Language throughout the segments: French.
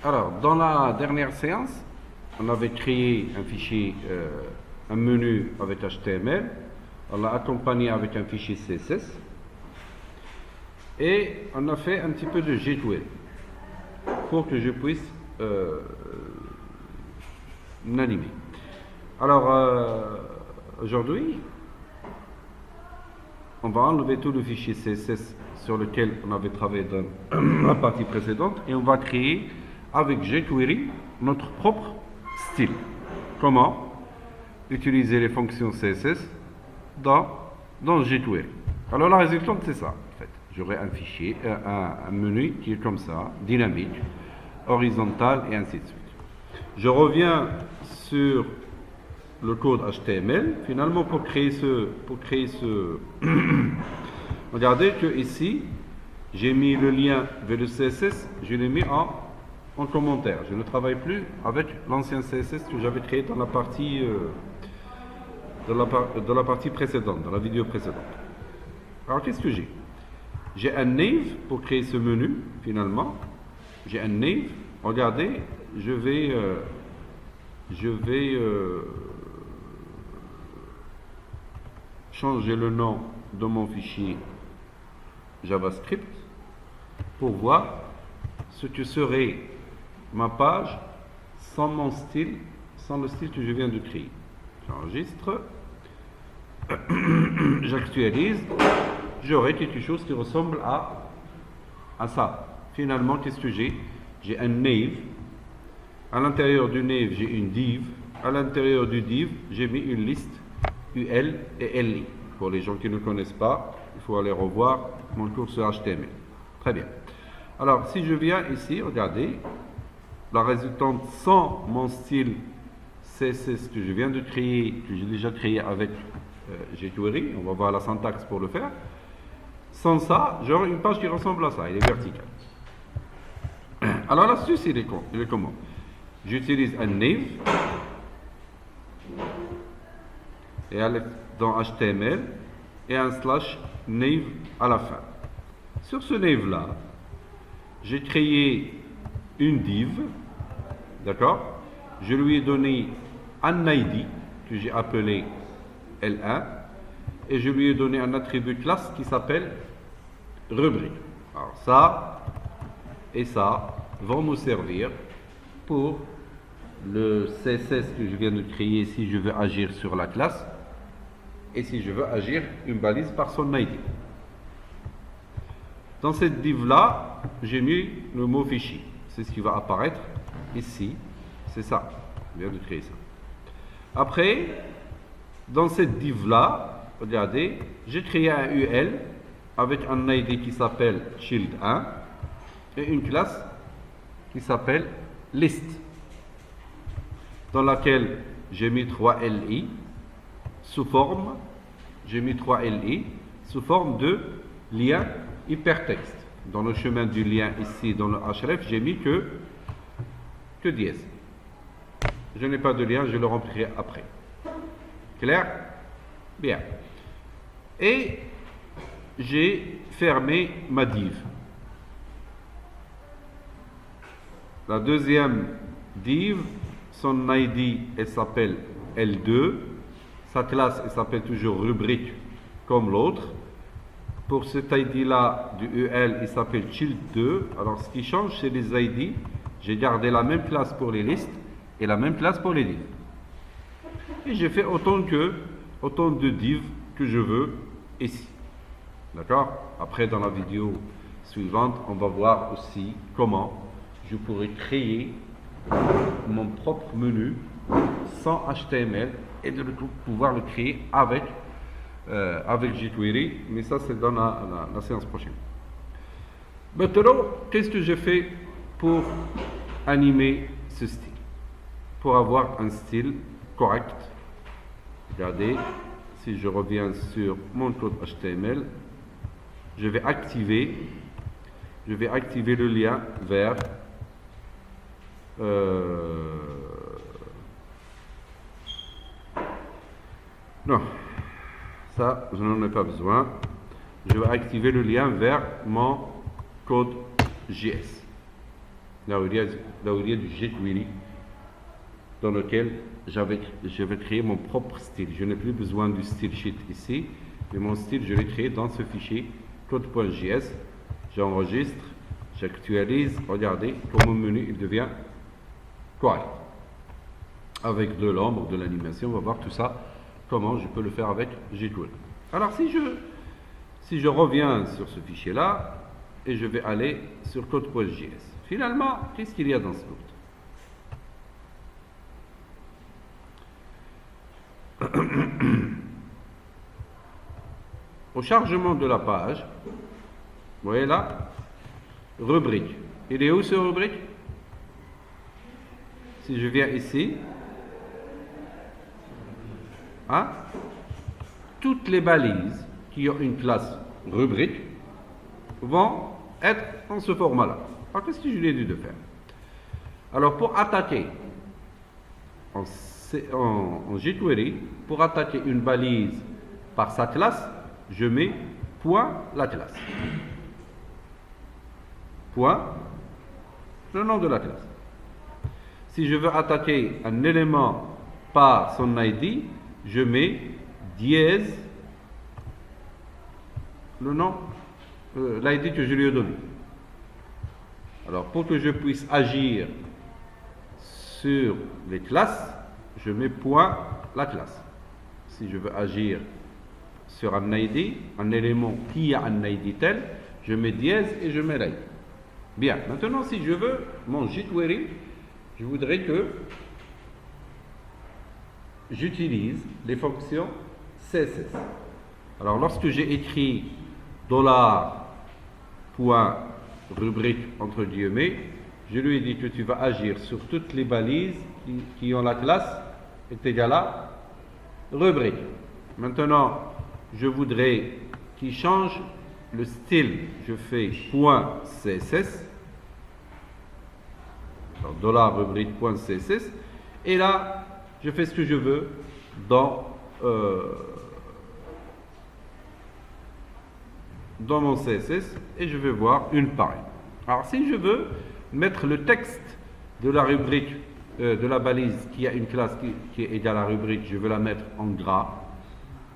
Alors, dans la dernière séance, on avait créé un fichier, un menu avec HTML, on l'a accompagné avec un fichier CSS, et on a fait un petit peu de jQuery pour que je puisse m'animer. Alors, aujourd'hui, on va enlever tout le fichier CSS sur lequel on avait travaillé dans la partie précédente et on va créer avec jQuery notre propre style. Comment utiliser les fonctions CSS dans jQuery. Alors la résultante c'est ça en fait. J'aurai un fichier, un menu qui est comme ça, dynamique, horizontal et ainsi de suite. Je reviens sur le code HTML finalement pour créer ce regardez que ici j'ai mis le lien vers le CSS, je l'ai mis en commentaire. Je ne travaille plus avec l'ancien CSS que j'avais créé dans la partie dans la partie précédente, dans la vidéo précédente. Alors qu'est-ce que j'ai? J'ai un nave pour créer ce menu finalement. J'ai un nave. Regardez, je vais changer le nom de mon fichier JavaScript pour voir ce que serait ma page sans mon style, sans le style que je viens de créer. J'enregistre, j'actualise, j'aurai quelque chose qui ressemble à ça. Finalement, qu'est-ce que j'ai? J'ai un nave. À l'intérieur du nave, j'ai une div. À l'intérieur du div, j'ai mis une liste UL et LI. Pour les gens qui ne connaissent pas, il faut aller revoir mon cours sur HTML. Très bien. Alors, si je viens ici, regardez, la résultante sans mon style CSS que je viens de créer, que j'ai déjà créé avec jQuery, on va voir la syntaxe pour le faire. Sans ça, j'aurai une page qui ressemble à ça, elle est verticale. Alors l'astuce, il est comment? J'utilise un nave et dans HTML et un slash nave à la fin. Sur ce nave là, j'ai créé une div, d'accord? Je lui ai donné un ID que j'ai appelé L1 et je lui ai donné un attribut classe qui s'appelle rubrique. Alors ça et ça vont nous servir pour le CSS que je viens de créer si je veux agir sur la classe et si je veux agir une balise par son ID. Dans cette div là, j'ai mis le mot fichier. C'est ce qui va apparaître ici. C'est ça. Je viens de créer ça. Après, dans cette div là, regardez, j'ai créé un UL avec un ID qui s'appelle child1 et une classe qui s'appelle list, dans laquelle j'ai mis 3 LI sous forme, de lien hypertexte. Dans le chemin du lien ici, dans le href, j'ai mis que dièse. Je n'ai pas de lien, je le remplirai après. Clair? Bien. Et j'ai fermé ma div. La deuxième div, son ID, elle s'appelle L2. Sa classe, elle s'appelle toujours rubrique comme l'autre. Pour cet ID-là du UL, il s'appelle child2. Alors, ce qui change, c'est les ID. J'ai gardé la même classe pour les listes et la même classe pour les divs. Et j'ai fait autant de divs que je veux ici. D'accord? Après, dans la vidéo suivante, on va voir aussi comment je pourrais créer mon propre menu sans HTML et de pouvoir le créer avec jQuery, mais ça c'est dans la séance prochaine. Maintenant, qu'est-ce que j'ai fait pour animer ce style? Pour avoir un style correct, regardez, si je reviens sur mon code HTML, je vais activer le lien vers non, ça je n'en ai pas besoin. Je vais activer le lien vers mon code JS. là où il y a du jQuery, dans lequel je vais créer mon propre style. Je n'ai plus besoin du style sheet ici, mais mon style, je l'ai créé dans ce fichier code.js. J'enregistre, j'actualise, regardez, pour mon menu, il devient correct. Avec de l'ombre, de l'animation, on va voir tout ça, comment je peux le faire avec jQuery. Alors si je reviens sur ce fichier-là, et je vais aller sur code.js. Finalement, qu'est-ce qu'il y a dans ce code? Au chargement de la page, vous voyez là, rubrique. Il est où ce rubrique? Si je viens ici, hein, toutes les balises qui ont une classe rubrique vont être dans ce format-là. Alors, qu'est-ce que je lui ai dit de faire? Alors, pour attaquer en jQuery, pour attaquer une balise par sa classe, je mets point la classe. Point le nom de la classe. Si je veux attaquer un élément par son ID, je mets dièse le nom, l'ID que je lui ai donné. Alors, pour que je puisse agir sur les classes, je mets point la classe. Si je veux agir sur un ID, un élément qui a un ID tel, je mets dièse et je mets l'ID. Bien, maintenant si je veux mon jQuery, je voudrais que j'utilise les fonctions CSS. Alors lorsque j'ai écrit $rubrique entre guillemets, je lui ai dit que tu vas agir sur toutes les balises qui ont la classe est égale à rubrique. Maintenant, je voudrais qu'il change le style. Je fais .css, alors $rubrique.css, et là, je fais ce que je veux dans mon CSS et je vais voir une pareille. Alors si je veux mettre le texte de la rubrique, de la balise qui a une classe qui est égale à rubrique, je veux la mettre en gras.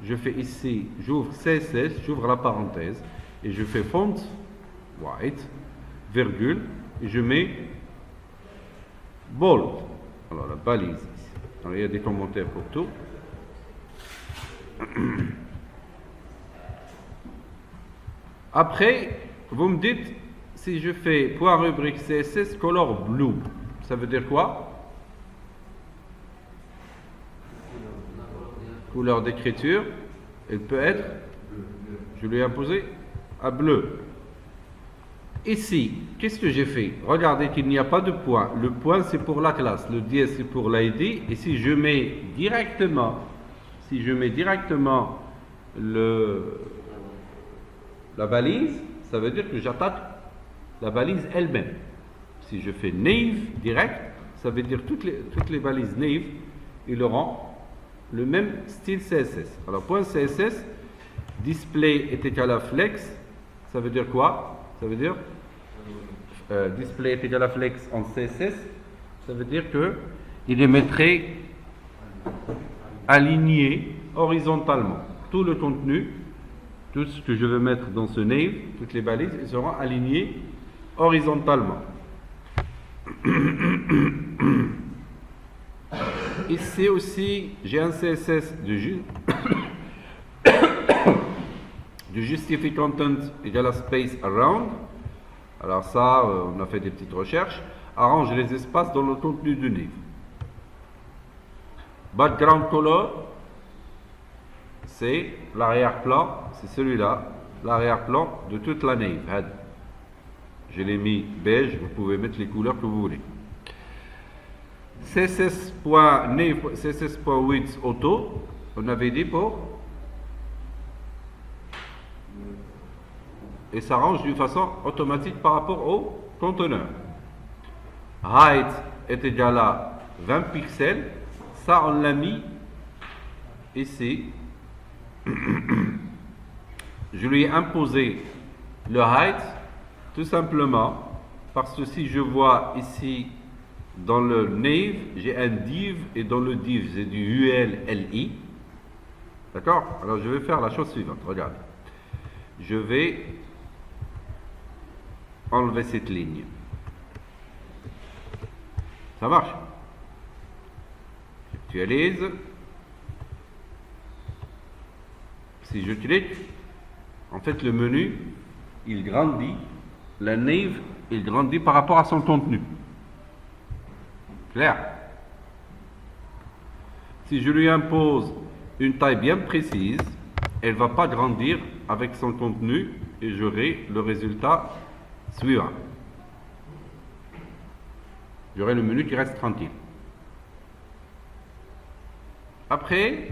Je fais ici, j'ouvre CSS, j'ouvre la parenthèse et je fais font white, virgule, et je mets bold. Alors la balise ici. Alors il y a des commentaires pour tout. Après, vous me dites, si je fais .rubrique CSS color blue, ça veut dire quoi? Couleur d'écriture, elle peut être, je lui ai imposé, à bleu. Ici, qu'est-ce que j'ai fait? Regardez qu'il n'y a pas de point. Le point, c'est pour la classe, le dièse, c'est pour l'ID. Et si je mets directement, la balise, ça veut dire que j'attaque la balise elle-même. Si je fais naive direct, ça veut dire toutes les balises naive, ils auront le même style CSS. Alors, .css, display est égal à flex, ça veut dire quoi? Ça veut dire display est égal à flex en CSS, ça veut dire que il les mettrait alignés horizontalement. Tout le contenu, tout ce que je veux mettre dans ce nave, toutes les balises, ils seront alignés horizontalement. Ici aussi, j'ai un CSS du justify content égale à space around. Alors ça, on a fait des petites recherches. Arrange les espaces dans le contenu du nave. Background color, c'est l'arrière-plan, c'est celui-là, l'arrière-plan de toute la nave. Je l'ai mis beige, vous pouvez mettre les couleurs que vous voulez. CSS.nave, CSS.width auto, on avait dit pour, et ça range d'une façon automatique par rapport au conteneur. Height est égal à 20 pixels, ça on l'a mis ici. Je lui ai imposé le height tout simplement Parce que si je vois ici, dans le nave, j'ai un div, et dans le div, j'ai du UL-LI. D'accord? Alors je vais faire la chose suivante, regarde. Je vais enlever cette ligne. Ça marche? J'actualise. Si je clique, en fait le menu, il grandit. La nave, il grandit par rapport à son contenu. Clair? Si je lui impose une taille bien précise, elle ne va pas grandir avec son contenu et j'aurai le résultat suivant. J'aurai le menu qui reste tranquille. Après,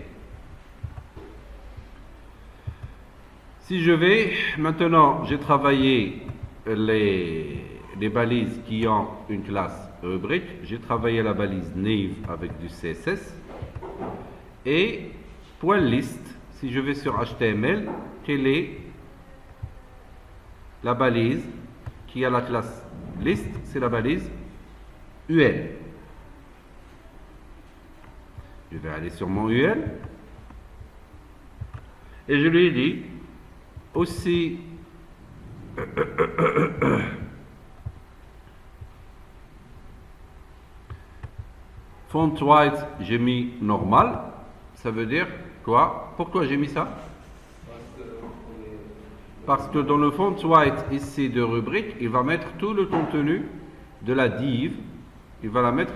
si je vais, maintenant j'ai travaillé les balises qui ont une classe rubrique, j'ai travaillé la balise nave avec du CSS et point list, si je vais sur HTML, quelle est la balise qui a la classe list? C'est la balise UL. Je vais aller sur mon UL et je lui dis aussi font white, j'ai mis normal. Ça veut dire quoi? Pourquoi j'ai mis ça? Parce que dans le font white ici de rubrique, il va mettre tout le contenu de la div, il va la mettre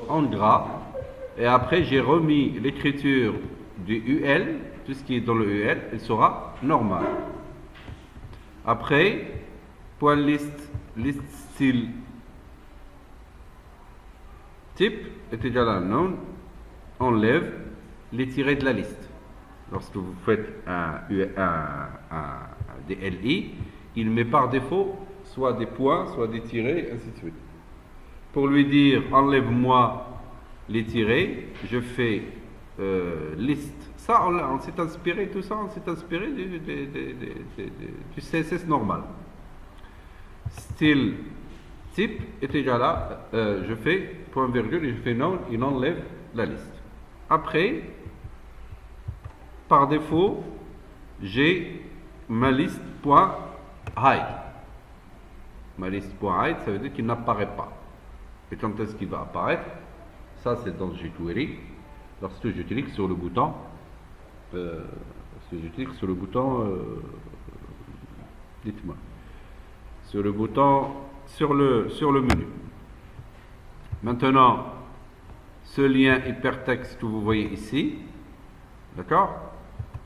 en gras. Et après, j'ai remis l'écriture du UL, tout ce qui est dans le UL, il sera normal. Après, point list style type est égal à non, enlève les tirets de la liste. Lorsque vous faites un DLI, il met par défaut soit des points, soit des tirets, ainsi de suite. Pour lui dire enlève-moi les tirets, je fais liste. Ça, on s'est inspiré, tout ça, on s'est inspiré du CSS normal. Style type est égal à, je fais point virgule et je fais non, il enlève la liste. Après, par défaut, j'ai ma liste.hide. Ma liste.hide, ça veut dire qu'il n'apparaît pas. Et quand est-ce qu'il va apparaître? Ça, c'est dans jQuery. Lorsque je clique sur le bouton, dites-moi, sur le bouton, sur le menu. Maintenant, ce lien hypertexte que vous voyez ici, d'accord?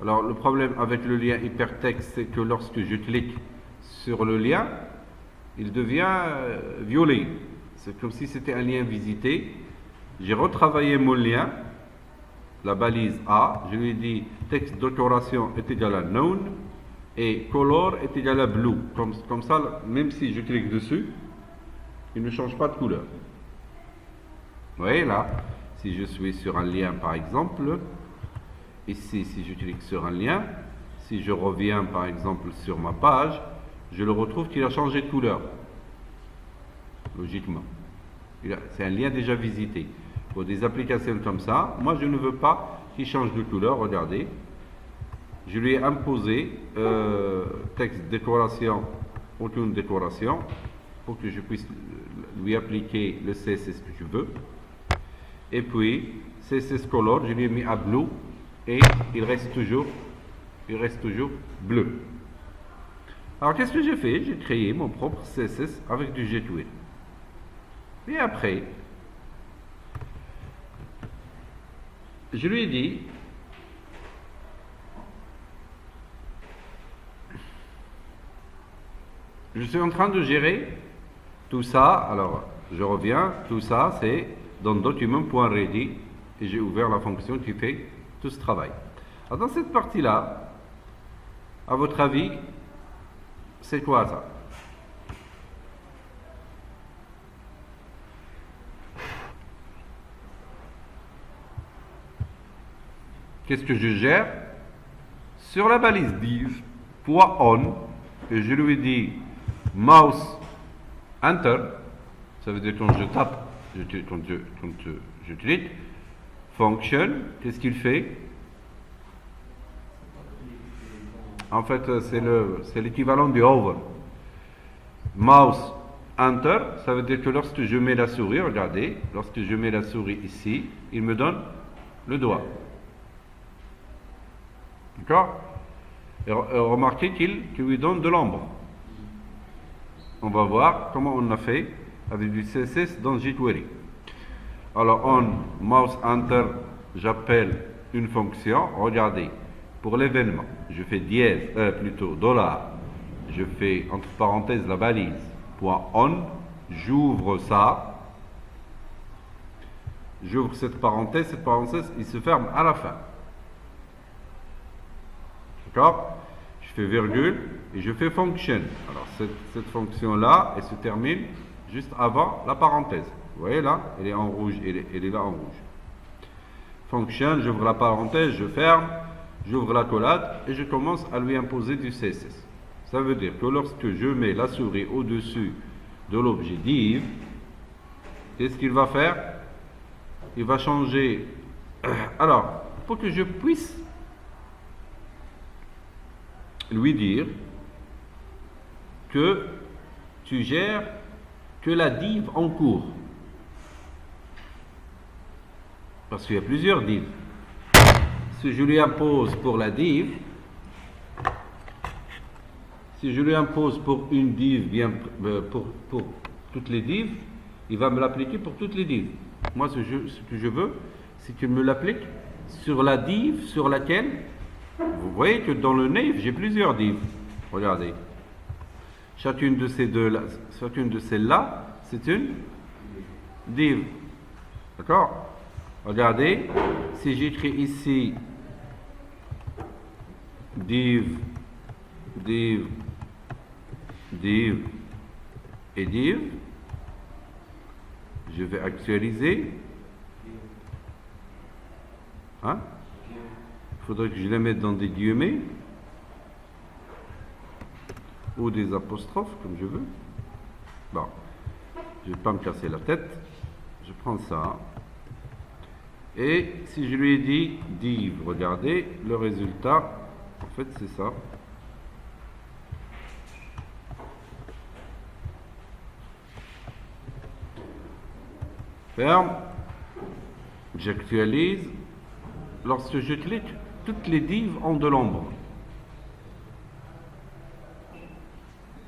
Alors, le problème avec le lien hypertexte, c'est que lorsque je clique sur le lien, il devient violet. C'est comme si c'était un lien visité. J'ai retravaillé mon lien, la balise A, je lui ai dit texte décoration est égal à known et color est égal à blue. Comme ça, même si je clique dessus, il ne change pas de couleur. Vous voyez là, si je suis sur un lien par exemple, ici si je clique sur un lien, si je reviens par exemple sur ma page, je le retrouve qu'il a changé de couleur. Logiquement. C'est un lien déjà visité. Pour des applications comme ça, moi je ne veux pas qu'il change de couleur. Regardez, je lui ai imposé texte décoration, aucune décoration, pour que je puisse lui appliquer le CSS que je veux. Et puis CSS color, je lui ai mis à bleu et il reste toujours bleu. Alors qu'est-ce que j'ai fait? J'ai créé mon propre CSS avec du Gateway. Et après, je lui ai dit, je suis en train de gérer tout ça. Alors, je reviens, tout ça, c'est dans document.ready et j'ai ouvert la fonction qui fait tout ce travail. Alors, dans cette partie-là, à votre avis, c'est quoi ça? Qu'est-ce que je gère? Sur la balise div.on, et je lui dis mouse Enter, ça veut dire quand je tape, quand je clique. Function, qu'est-ce qu'il fait? En fait, c'est l'équivalent du hover. Mouse Enter, ça veut dire que lorsque je mets la souris, regardez, lorsque je mets la souris ici, il me donne le doigt. D'accord? Et remarquez qu'il lui donne de l'ombre. On va voir comment on a fait avec du CSS dans jQuery. Alors, on mouse enter, j'appelle une fonction. Regardez, pour l'événement, je fais dièse, plutôt dollar. Je fais entre parenthèses la balise. Point on, j'ouvre ça. J'ouvre cette parenthèse, il se ferme à la fin. D'accord? Je fais virgule et je fais function. Alors cette fonction-là, elle se termine juste avant la parenthèse. Vous voyez là, elle est en rouge, elle est là en rouge. Function, j'ouvre la parenthèse, je ferme, j'ouvre la collade et je commence à lui imposer du CSS. Ça veut dire que lorsque je mets la souris au-dessus de l'objet div, qu'est-ce qu'il va faire? Il va changer. Alors, pour que je puisse lui dire que tu gères que la div en cours. Parce qu'il y a plusieurs divs. Si je lui impose pour la div, si je lui impose pour une div, bien pour toutes les divs, il va me l'appliquer pour toutes les divs. Moi, ce que je veux, c'est qu'il me l'applique sur la div sur laquelle, vous voyez que dans le nave, j'ai plusieurs divs. Regardez. Chacune de celles-là, c'est une div. D'accord? Regardez, si j'écris ici div et div, je vais actualiser. Hein? Il faudrait que je les mette dans des guillemets ou des apostrophes, comme je veux. Bon, je ne vais pas me casser la tête. Je prends ça. Et si je lui ai dit div, regardez, le résultat, en fait, c'est ça. Ferme. J'actualise. Lorsque je clique, toutes les divs ont de l'ombre.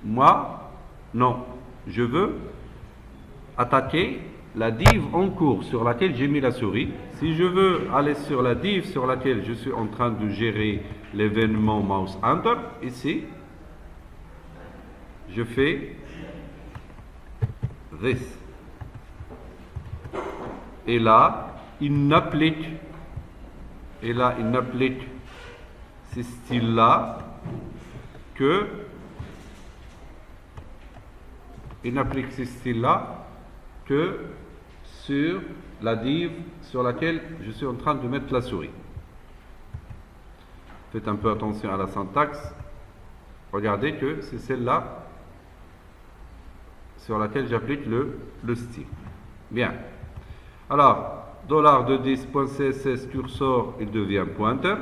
Moi, non. Je veux attaquer la div en cours sur laquelle j'ai mis la souris. Si je veux aller sur la div sur laquelle je suis en train de gérer l'événement mouse enter, ici, je fais this. Et là, il n'applique ces styles-là que sur la div sur laquelle je suis en train de mettre la souris. Faites un peu attention à la syntaxe. Regardez que c'est celle-là sur laquelle j'applique le style. Bien. Alors, $210.css cursor, il devient pointer.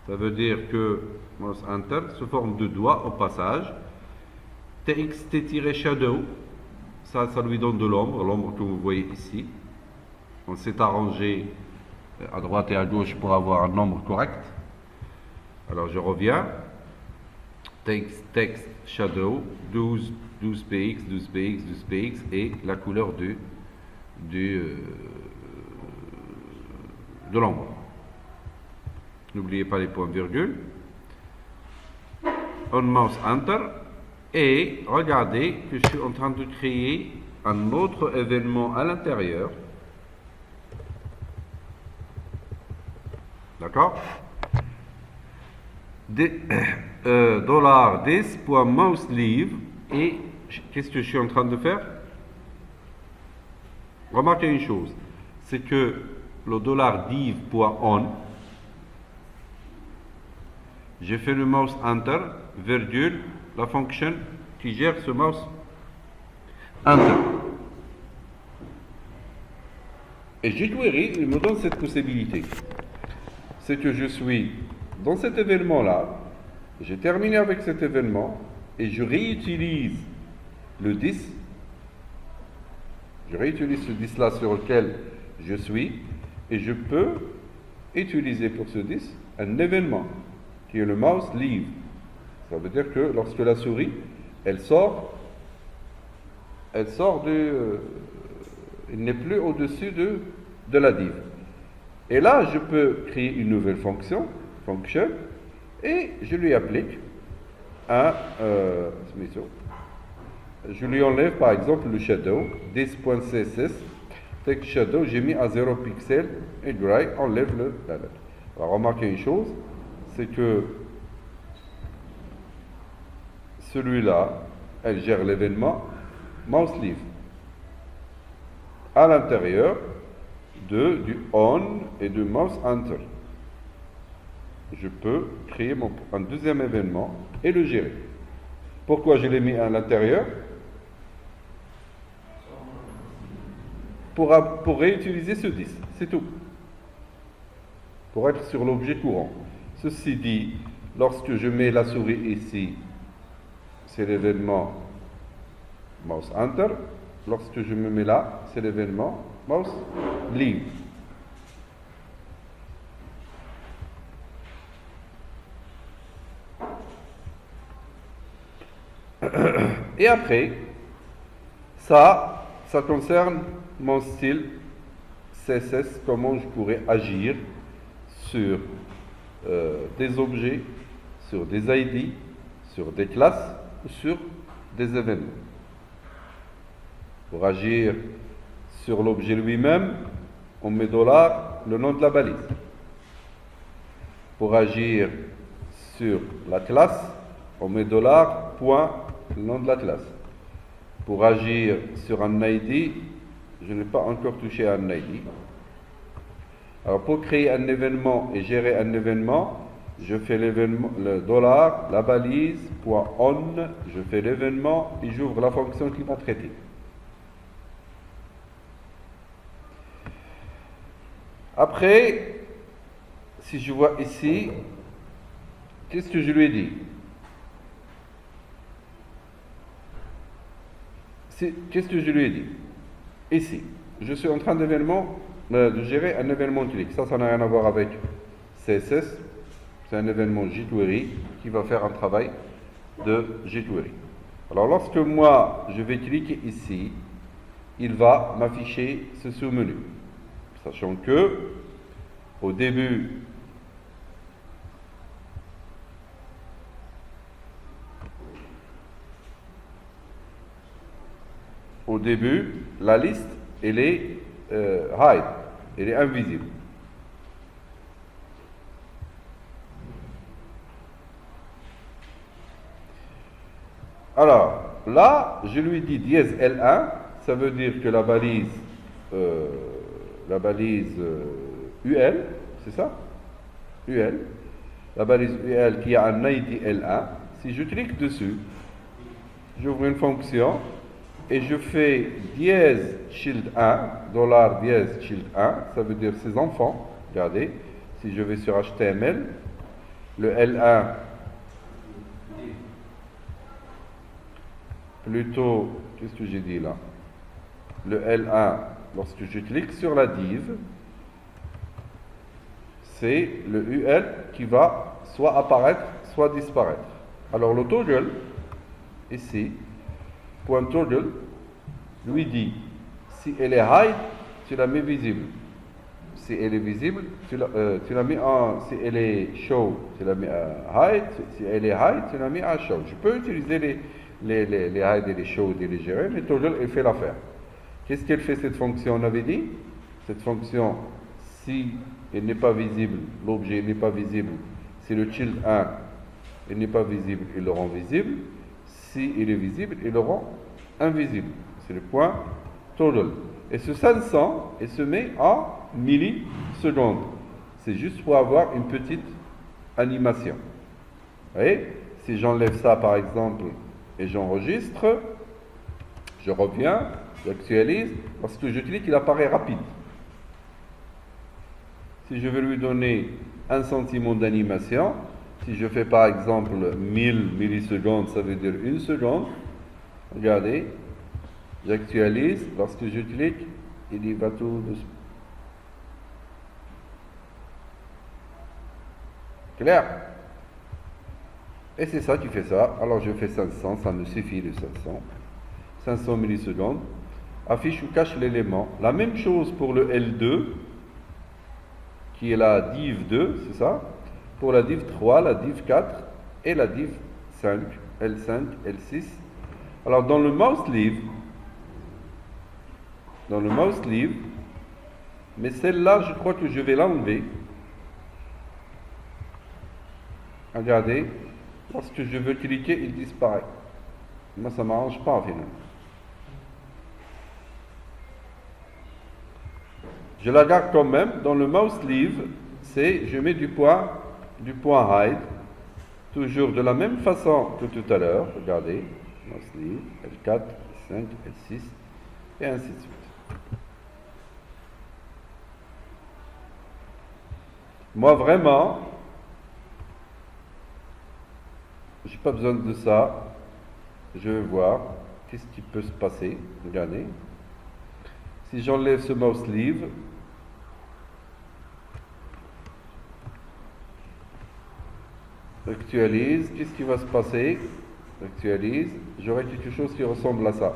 Ça veut dire que mouse enter sous forme de doigt au passage. txt-shadow, ça lui donne de l'ombre que vous voyez ici. On s'est arrangé à droite et à gauche pour avoir un nombre correct. Alors je reviens. Text shadow 12px, 12px, 12px et la couleur de l'ombre. N'oubliez pas les points-virgules. On mouse enter. Et regardez que je suis en train de créer un autre événement à l'intérieur. D'accord? $10.mouseLeave. Et qu'est-ce que je suis en train de faire? Remarquez une chose, c'est que le $div.on, j'ai fait le mouse enter, virgule, la fonction qui gère ce mouse Enter. Et jQuery, il me donne cette possibilité. C'est que je suis dans cet événement-là, j'ai terminé avec cet événement, et je réutilise le 10. Je réutilise ce 10-là sur lequel je suis, et je peux utiliser pour ce 10 un événement, qui est le mouse leave. Ça veut dire que lorsque la souris, elle sort il n'est plus au-dessus de la div. Et là, je peux créer une nouvelle fonction, et je lui applique je lui enlève par exemple le shadow, 10.css, texte shadow, j'ai mis à 0 pixel, et dry, enlève la lettre. Alors remarquez une chose, c'est que celui-là, elle gère l'événement mouse leave à l'intérieur du on et du mouse enter. Je peux créer un deuxième événement et le gérer. Pourquoi je l'ai mis à l'intérieur? Pour réutiliser ce 10, c'est tout. Pour être sur l'objet courant. Ceci dit, lorsque je mets la souris ici, c'est l'événement mouse enter. Lorsque je me mets là, c'est l'événement mouse leave. Et après, ça concerne mon style CSS, comment je pourrais agir sur des objets, sur des ID, sur des classes ou sur des événements. Pour agir sur l'objet lui-même, on met $, le nom de la balise. Pour agir sur la classe, on met $, point, le nom de la classe. Pour agir sur un ID, je n'ai pas encore touché à un ID. Alors pour créer un événement et gérer un événement, je fais l'événement, le $, la balise, point on, je fais l'événement et j'ouvre la fonction qui va traiter. Après, si je vois ici, qu'est-ce que je lui ai dit? Qu'est-ce que je lui ai dit? Ici, je suis en train de gérer un événement clic. Ça n'a rien à voir avec CSS. C'est un événement jQuery qui va faire un travail de jQuery. Alors, lorsque moi, je vais cliquer ici, il va m'afficher ce sous-menu. Sachant que, au début, la liste, elle est hide, elle est invisible. Alors, là, je lui dis dièse L1, ça veut dire que la balise UL, c'est ça? UL, la balise UL qui a un ID L1, si je clique dessus, j'ouvre une fonction et je fais dièse shield 1, $dièse shield 1, ça veut dire ses enfants. Regardez, si je vais sur HTML, le L1, plutôt, qu'est-ce que j'ai dit là? Le L1, lorsque je clique sur la div, c'est le UL qui va soit apparaître, soit disparaître. Alors le toggle, ici, point toggle, lui dit, si elle est hide, tu la mets visible. Si elle est visible, tu la mets en, si elle est show, tu la mets à hide. Si elle est hide, tu la mets à show. Je peux utiliser les hide et les show et les gérer, mais toggle, elle fait l'affaire. Qu'est-ce qu'elle fait cette fonction? On avait dit, cette fonction, si elle n'est pas visible, l'objet n'est pas visible, si le child 1 il n'est pas visible, il le rend visible. Si il est visible, il le rend invisible. C'est le point toggle. Et ce 500, il se met en millisecondes. C'est juste pour avoir une petite animation. Vous voyez? Si j'enlève ça, par exemple, et j'enregistre, je reviens, j'actualise, parce que je clique, il apparaît rapide. Si je veux lui donner 1 centimètre d'animation, si je fais par exemple 1000 millisecondes, ça veut dire 1 seconde. Regardez, j'actualise, lorsque je clique, il y va tout doucement. Clair? Et c'est ça qui fait ça. Alors je fais 500, ça me suffit les 500. 500 millisecondes. Affiche ou cache l'élément. La même chose pour le L2, qui est la div 2, c'est ça? Pour la div 3, la div 4 et la div 5, L5, L6. Alors dans le mouse sleeve, mais celle-là, je crois que je vais l'enlever. Regardez, lorsque je veux cliquer, il disparaît. Moi, ça ne m'arrange pas finalement. Je la garde quand même. Dans le mouse sleeve, je mets du point hide, toujours de la même façon que tout à l'heure. Regardez, mouse sleeve, L4, L5, L6, et ainsi de suite. Moi, vraiment, j'ai pas besoin de ça. Je vais voir qu'est-ce qui peut se passer. Regardez. Si j'enlève ce mouse sleeve, actualise, qu'est-ce qui va se passer? Actualise, j'aurai quelque chose qui ressemble à ça.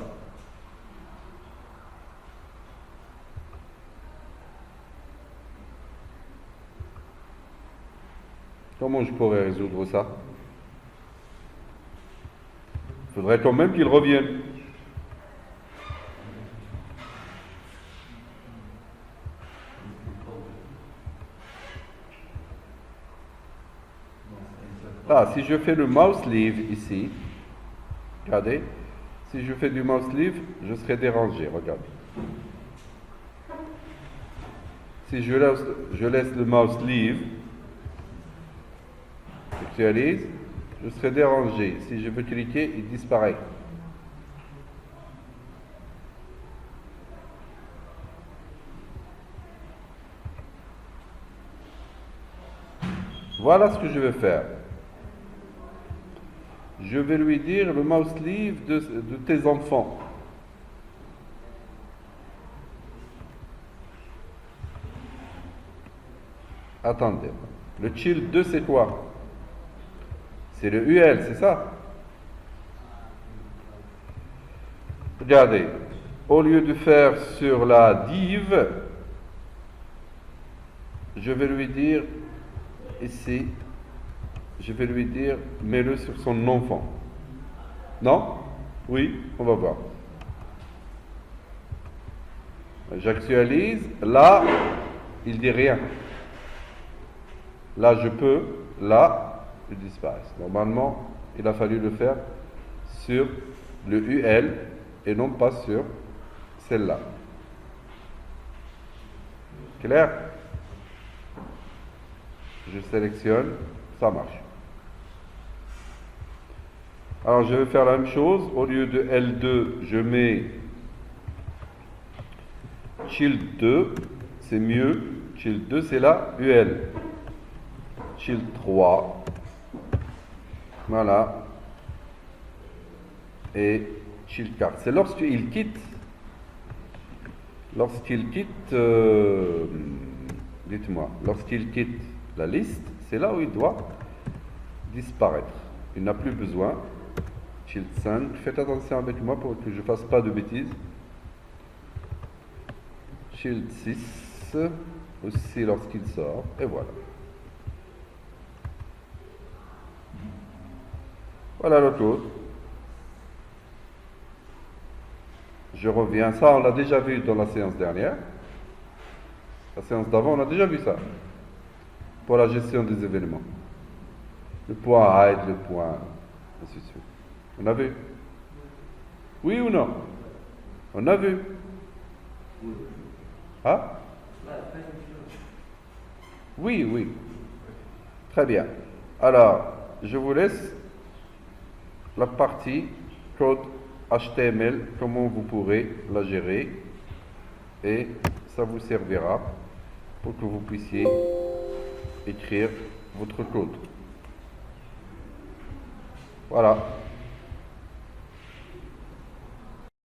Comment je pourrais résoudre ça? Il faudrait quand même qu'il revienne. Ah, si je fais le mouse sleeve ici, regardez, si je fais du mouse sleeve, je serai dérangé, regardez. Si je laisse le mouse sleeve, actualise, je serai dérangé. Si je veux cliquer, il disparaît. Voilà ce que je vais faire. Je vais lui dire le mouse sleeve de tes enfants. Attendez. Le child 2, c'est quoi? C'est le UL, c'est ça? Regardez. Au lieu de faire sur la div, je vais lui dire ici, je vais lui dire mets-le sur son enfant. Non? Oui, on va voir. J'actualise. Là, il dit rien. Là, je peux. Là, il disparaît. Normalement, il a fallu le faire sur le UL et non pas sur celle-là. Clair? Je sélectionne, ça marche. Alors je vais faire la même chose. Au lieu de L2, je mets Child 2, c'est mieux. Child 2, c'est là, UL. Child 3, voilà. Et Child 4. C'est lorsqu'il quitte, dites-moi, lorsqu'il quitte la liste, c'est là où il doit disparaître. Il n'a plus besoin. Child 5, faites attention avec moi pour que je ne fasse pas de bêtises. Child 6, aussi lorsqu'il sort, et voilà. Voilà le code. Je reviens, ça on l'a déjà vu dans la séance dernière. La séance d'avant, on a déjà vu ça. Pour la gestion des événements. Le point hide, le point, ainsi de suite. On a vu? Oui ou non? On a vu? Hein? Oui, oui. Très bien. Alors, je vous laisse la partie code HTML, comment vous pourrez la gérer, et ça vous servira pour que vous puissiez écrire votre code. Voilà.